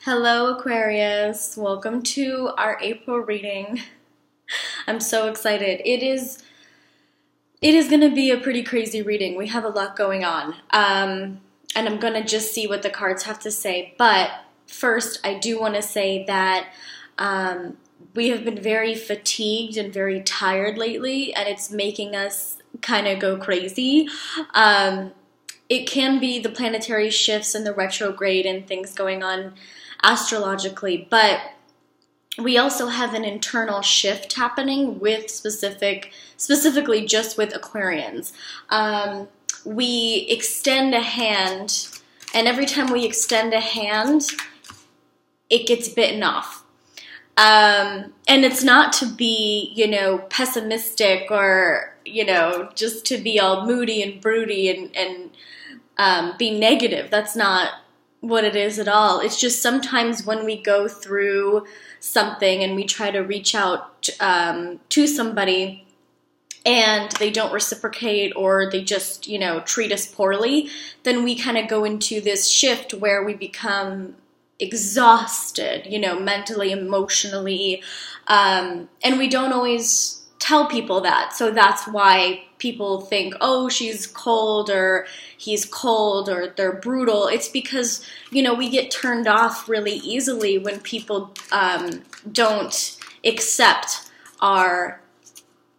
Hello, Aquarius. Welcome to our April reading. I'm so excited. It is going to be a pretty crazy reading. We have a lot going on. And I'm going to just see what the cards have to say. But first, I do want to say that we have been very fatigued and very tired lately, and it's making us kind of go crazy. It can be the planetary shifts and the retrograde and things going on astrologically, but we also have an internal shift happening with specifically just with Aquarians. We extend a hand, and every time we extend a hand, it gets bitten off. And it's not to be, pessimistic or, just to be all moody and broody and be negative. That's not what it is at all. It's just sometimes when we go through something and we try to reach out to somebody and they don't reciprocate, or they just, treat us poorly, then we kind of go into this shift where we become exhausted, mentally, emotionally, and we don't always tell people that. So that's why people think, oh, she's cold, or he's cold, or they're brutal. It's because, we get turned off really easily when people don't accept our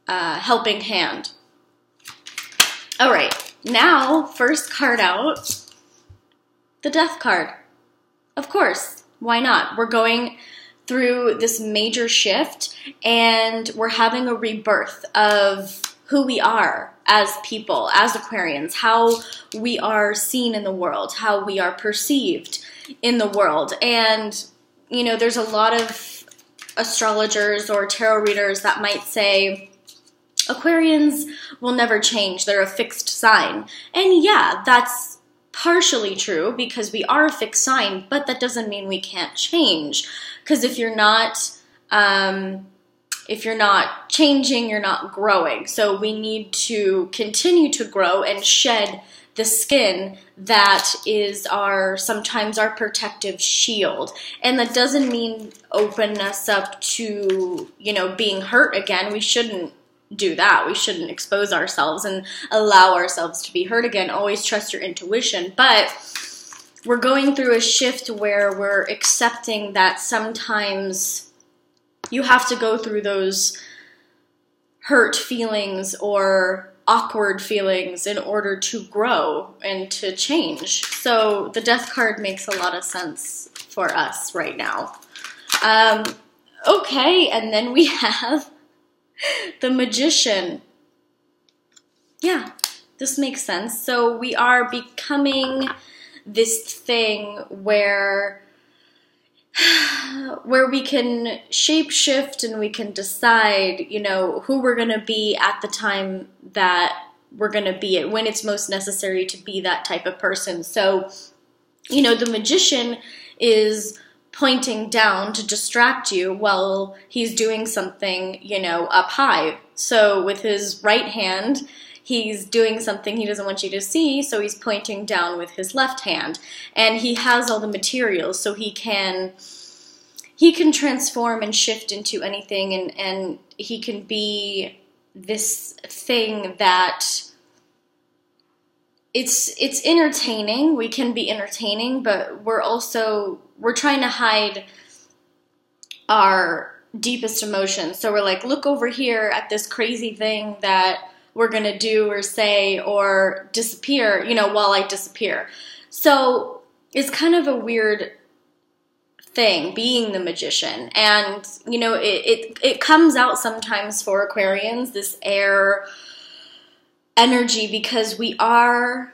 helping hand. All right, now, first card out, the Death card. Of course, why not? We're going through this major shift, and we're having a rebirth of who we are as people, as Aquarians, how we are seen in the world, how we are perceived in the world. And, there's a lot of astrologers or tarot readers that might say Aquarians will never change. They're a fixed sign. And yeah, that's partially true because we are a fixed sign, but that doesn't mean we can't change. Because if you're not changing, you're not growing. So we need to continue to grow and shed the skin that is sometimes our protective shield. And that doesn't mean open us up to, being hurt again. We shouldn't do that. We shouldn't expose ourselves and allow ourselves to be hurt again. Always trust your intuition. But we're going through a shift where we're accepting that sometimes you have to go through those hurt feelings or awkward feelings in order to grow and to change. So the Death card makes a lot of sense for us right now. Okay, and then we have the Magician. Yeah, this makes sense. So we are becoming this thing where we can shape-shift and we can decide, who we're going to be at the time that we're going to be it, when it's most necessary to be that type of person. So, the Magician is pointing down to distract you while he's doing something, up high. So with his right hand, he's doing something he doesn't want you to see, so he's pointing down with his left hand. And he has all the materials, so he can transform and shift into anything, and he can be this thing that it's entertaining. We can be entertaining, but we're trying to hide our deepest emotions. So we're like, look over here at this crazy thing that we're going to do or say or disappear, while I disappear. So it's kind of a weird thing being the Magician. And, it comes out sometimes for Aquarians, this air energy, because we are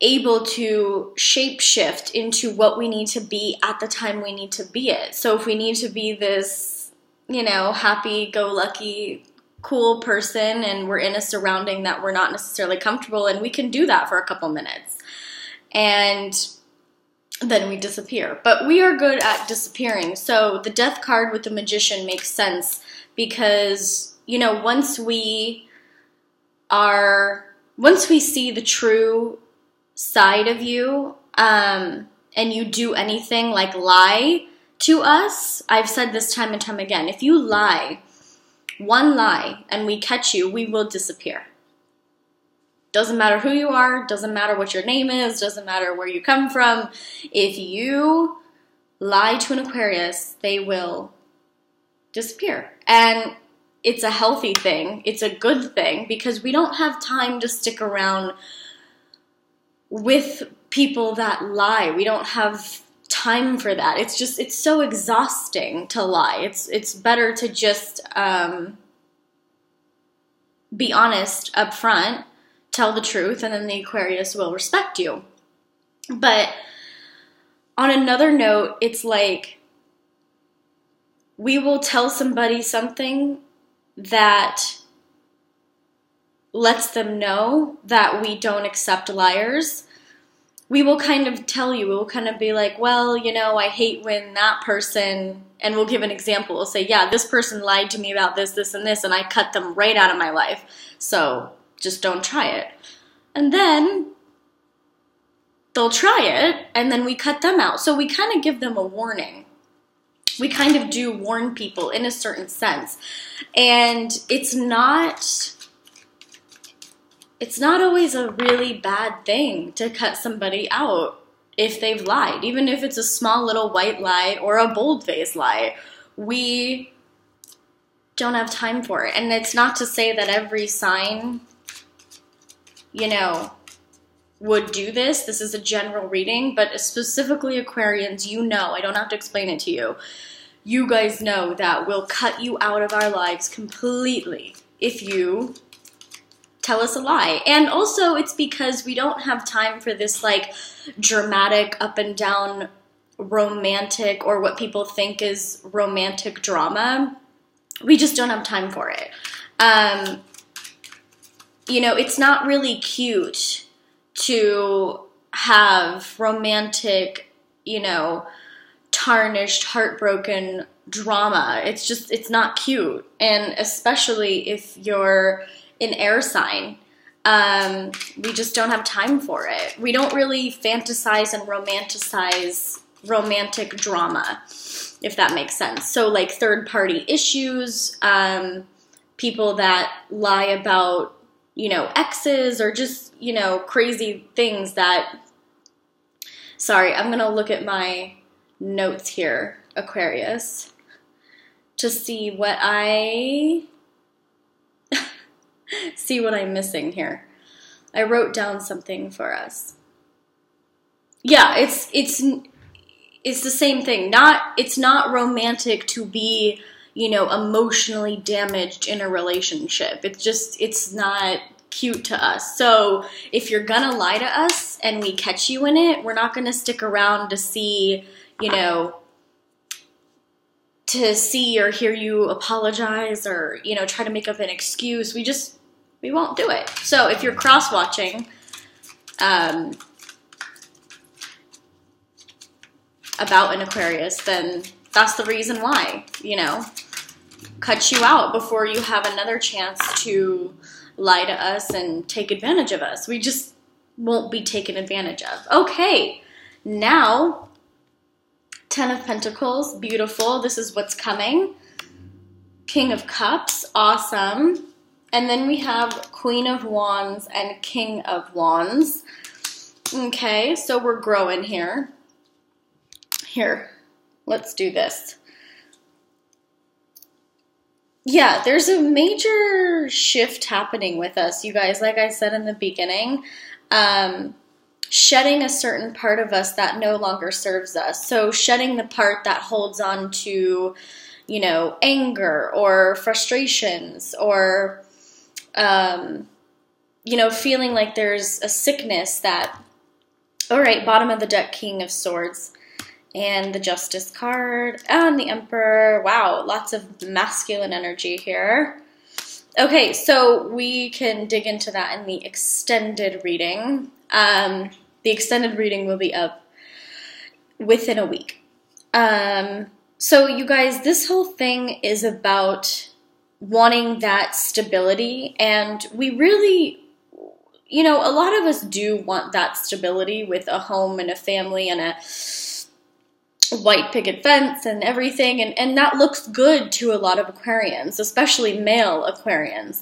able to shape-shift into what we need to be at the time we need to be it. So if we need to be this, happy-go-lucky, cool person, and we're in a surrounding that we're not necessarily comfortable in, we can do that for a couple minutes. And then we disappear. But we are good at disappearing. So the Death card with the Magician makes sense because, once we see the true side of you, and and you do anything like lie to us, I've said this time and time again, if you lie, one lie, and we catch you, we will disappear. Doesn't matter who you are, doesn't matter what your name is, doesn't matter where you come from. If you lie to an Aquarius, they will disappear. And it's a healthy thing. It's a good thing because we don't have time to stick around with people that lie. We don't have time for that. It's so exhausting to lie. It's better to just be honest up front, tell the truth, and then the Aquarius will respect you. But on another note, it's like we will tell somebody something that lets them know that we don't accept liars. We will kind of tell you, we'll kind of be like, well, you know, I hate when that person, and we'll give an example. We'll say, yeah, this person lied to me about this, this, and this, and I cut them right out of my life. So just don't try it. And then they'll try it, and then we cut them out. So we kind of give them a warning. We kind of do warn people in a certain sense. And it's not always a really bad thing to cut somebody out if they've lied. Even if it's a small little white lie or a bold-faced lie. We don't have time for it. And it's not to say that every sign, you know, would do this. This is a general reading, but specifically Aquarians, you know, I don't have to explain it to you. You guys know that we'll cut you out of our lives completely if you tell us a lie. And also it's because we don't have time for this like dramatic up and down romantic or what people think is romantic drama. We just don't have time for it. You know, it's not really cute to have romantic, you know, tarnished, heartbroken drama. It's not cute. And especially if you're an air sign, we just don't have time for it. We don't really fantasize and romanticize romantic drama, if that makes sense. So like third-party issues, people that lie about, you know, exes or just, you know, crazy things that... Sorry, I'm going to look at my notes here, Aquarius, to see what see what I'm missing here. I wrote down something for us. Yeah, it's the same thing. It's not romantic to be, you know, emotionally damaged in a relationship. It's not cute to us. So if you're gonna lie to us and we catch you in it, we're not gonna stick around to see, you know, to see or hear you apologize or, you know, try to make up an excuse. We won't do it. So if you're cross-watching, about an Aquarius, then that's the reason why, you know, cut you out before you have another chance to lie to us and take advantage of us. We just won't be taken advantage of. Okay, now, 10 of Pentacles, beautiful. This is what's coming. King of Cups, awesome. And then we have Queen of Wands and King of Wands. Okay, so we're growing here. Here, let's do this. Yeah, there's a major shift happening with us, you guys. Like I said in the beginning, shedding a certain part of us that no longer serves us. So shedding the part that holds on to, you know, anger or frustrations or, you know, feeling like there's a sickness that, all right, bottom of the deck, King of Swords. And the Justice card, and the Emperor. Wow, lots of masculine energy here. Okay, so we can dig into that in the extended reading. The extended reading will be up within a week. So you guys, this whole thing is about wanting that stability, and we really, you know, a lot of us do want that stability with a home and a family and a white picket fence and everything, and that looks good to a lot of Aquarians, especially male Aquarians.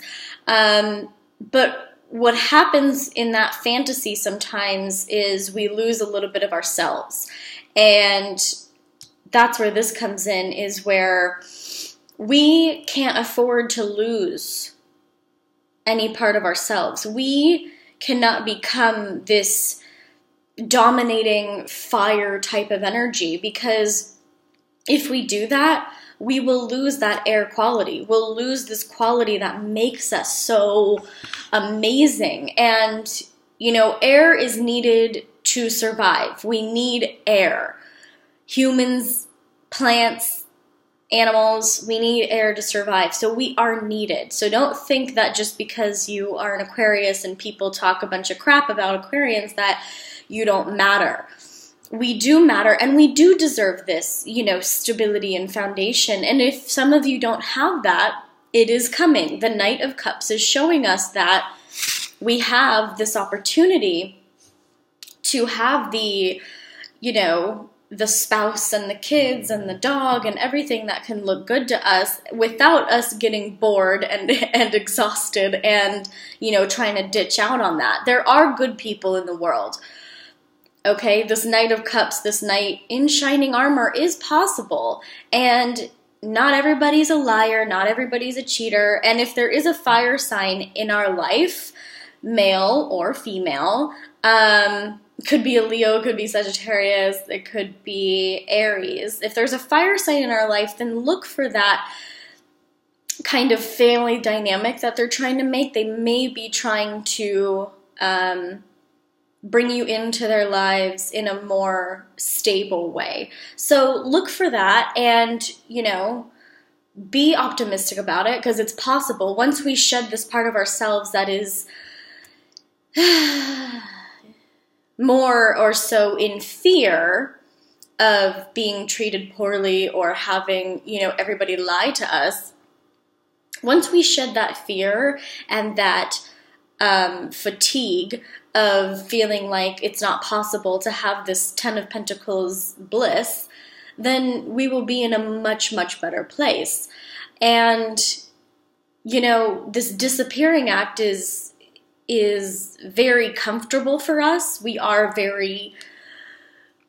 But what happens in that fantasy sometimes is we lose a little bit of ourselves. And that's where this comes in, is where we can't afford to lose any part of ourselves. We cannot become this dominating fire type of energy, because if we do that, we will lose that air quality. We'll lose this quality that makes us so amazing. And, you know, air is needed to survive. We need air. Humans, plants, animals, we need air to survive. So we are needed. So don't think that just because you are an Aquarius and people talk a bunch of crap about Aquarians that you don't matter. We do matter, and we do deserve this, you know, stability and foundation. And if some of you don't have that, it is coming. The Knight of Cups is showing us that we have this opportunity to have the, you know, the spouse and the kids and the dog and everything that can look good to us without us getting bored and exhausted and, you know, trying to ditch out on that. There are good people in the world. Okay, this Knight of Cups, this knight in shining armor is possible. And not everybody's a liar, not everybody's a cheater. And if there is a fire sign in our life, male or female, could be a Leo, could be Sagittarius, it could be Aries. If there's a fire sign in our life, then look for that kind of family dynamic that they're trying to make. They may be trying to bring you into their lives in a more stable way. So look for that and, you know, be optimistic about it, because it's possible. Once we shed this part of ourselves that is more or so in fear of being treated poorly or having, you know, everybody lie to us, once we shed that fear and that fatigue of feeling like it's not possible to have this Ten of Pentacles bliss, then we will be in a much, much better place. And, you know, this disappearing act is very comfortable for us. We are very,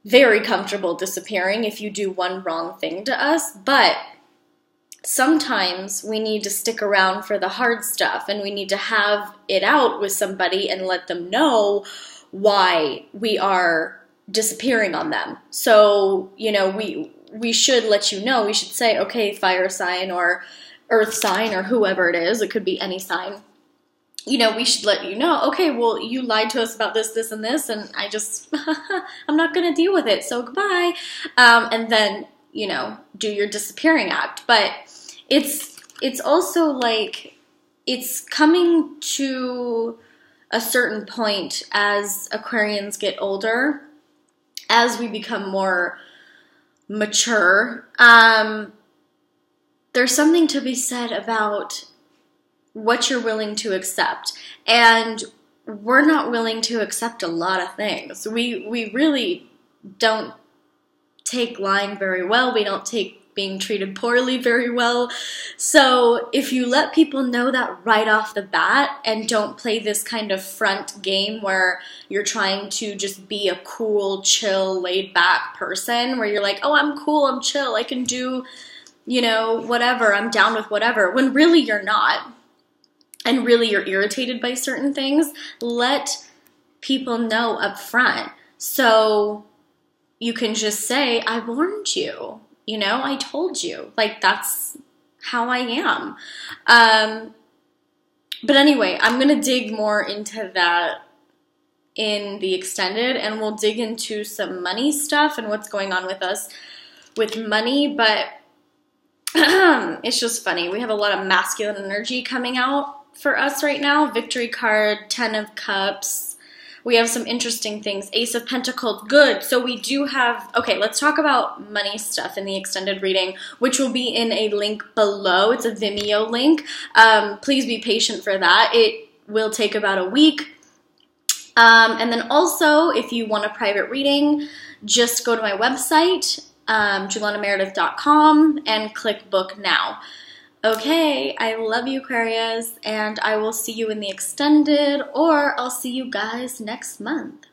very comfortable disappearing if you do one wrong thing to us, but sometimes we need to stick around for the hard stuff, and we need to have it out with somebody and let them know why we are disappearing on them. So, you know, we should let you know. We should say, okay, fire sign or earth sign or whoever it is, it could be any sign. You know, we should let you know, okay, well, you lied to us about this, this, and this, and I just, I'm not going to deal with it, so goodbye. And then, you know, do your disappearing act. But it's also like, it's coming to a certain point as Aquarians get older, as we become more mature. There's something to be said about what you're willing to accept. And we're not willing to accept a lot of things. We really don't take lying very well. We don't take being treated poorly very well. So if you let people know that right off the bat and don't play this kind of front game where you're trying to just be a cool, chill, laid back person, where you're like, oh, I'm cool, I'm chill, I can do, you know, whatever, I'm down with whatever, when really you're not. And really you're irritated by certain things, let people know up front. So you can just say, I warned you, you know, I told you. Like, that's how I am. But anyway, I'm going to dig more into that in the extended, and we'll dig into some money stuff and what's going on with us with money. But it's just funny. We have a lot of masculine energy coming out for us right now. Victory card, 10 of Cups. We have some interesting things. Ace of Pentacles, good. So we do have, okay, let's talk about money stuff in the extended reading, which will be in a link below. It's a Vimeo link. Please be patient for that. It will take about a week. And then also, if you want a private reading, just go to my website, JulianaMeredith.com, and click book now. Okay, I love you, Aquarius, and I will see you in the extended, or I'll see you guys next month.